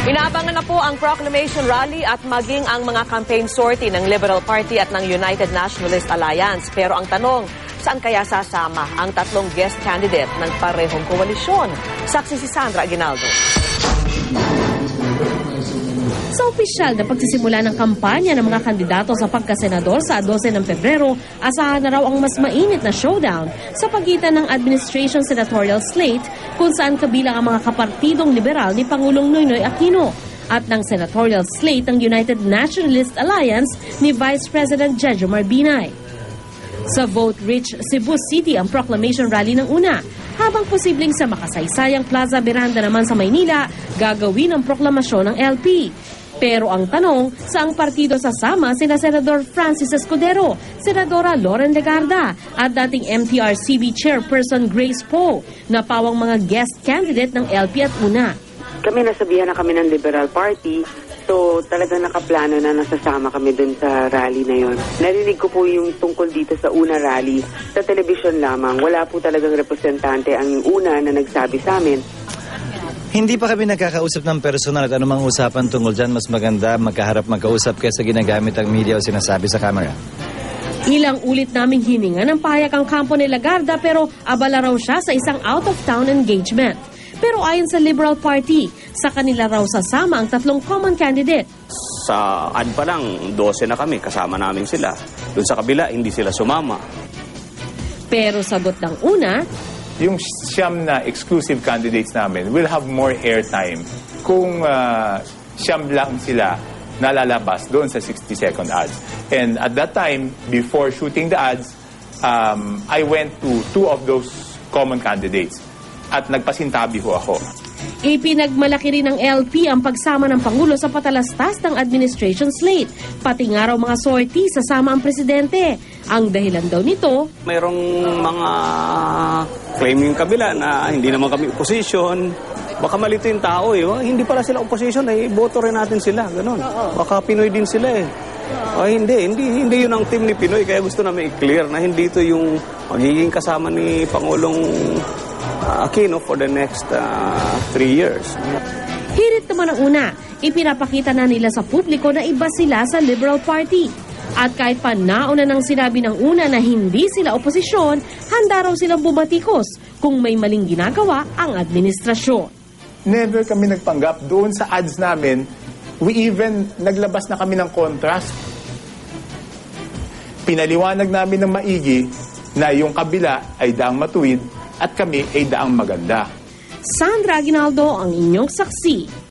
Inaabangan na po ang proclamation rally at maging ang mga campaign sortie ng Liberal Party at ng United Nationalist Alliance. Pero ang tanong, saan kaya sasama ang tatlong guest candidate ng parehong koalisyon? Saksi si Sandra Aguinaldo. Sa opisyal na pagsisimula ng kampanya ng mga kandidato sa pagkasenador sa 12 ng Pebrero, asahan na raw ang mas mainit na showdown sa pagitan ng administration senatorial slate kung saan kabilang ang mga kapartidong liberal ni Pangulong Noynoy Aquino at ng senatorial slate ng United Nationalist Alliance ni Vice President Jejomar Binay. Sa vote-rich Cebu City ang proclamation rally ng una, habang posibleng sa makasaysayang Plaza Miranda naman sa Maynila, gagawin ang proklamasyon ng LP. Pero ang tanong, saang partido sasama sina Senador Francis Escudero, Senadora Loren Legarda at dating MTRCB Chairperson Grace Poe na pawang mga guest candidate ng LP at una. Kami nasabihan na kami ng Liberal Party, so talagang nakaplano na nasasama kami dun sa rally na yon. Narinig ko po yung tungkol dito sa una rally sa television lamang. Wala po talagang representante ang una na nagsabi sa amin. Hindi pa kami nagkakausap ng personal at anumang usapan tungkol dyan. Mas maganda magkaharap magkausap kaysa ginagamit ang media o sinasabi sa camera. Ilang ulit naming hininga ng pahayag ang kampo ni Legarda pero abala raw siya sa isang out-of-town engagement. Pero ayon sa Liberal Party, sa kanila raw sasama ang tatlong common candidate. Sa ad pa lang, 12 na kami, kasama namin sila. Doon sa kabila, hindi sila sumama. Pero sagot ng una, yung siyam na exclusive candidates namin will have more airtime kung siyam lang sila nalalabas doon sa 60-second ads. And at that time, before shooting the ads, I went to two of those common candidates at nagpasintabi ho ako. Ipinagmalaki rin ng LP ang pagsama ng Pangulo sa patalastas ng administration slate. Pati nga raw mga sortie sasama ang presidente. Ang dahilan daw nito, Mayroong mga claim yung kabila na hindi naman kami opposition. Baka malito yung tao eh. Hindi pala sila opposition eh. Boto rin natin sila. Ganon. Baka Pinoy din sila eh. Hindi yun ang team ni Pinoy. Kaya gusto namin i-clear na hindi ito yung magiging kasama ni Pangulong Aquino for the next 3 years. hirit naman ang una. Ipinapakita na nila sa publiko na iba sila sa Liberal Party. At kahit pa nauna nang sinabi ng una na hindi sila oposisyon, handa raw silang bumatikos kung may maling ginagawa ang administrasyon. Never kami nagpanggap doon sa ads namin. We even naglabas na kami ng contrast. Pinaliwanag namin ng maigi na yung kabila ay daang matuwid at kami ay daang maganda. Sandra Aguinaldo ang inyong saksi.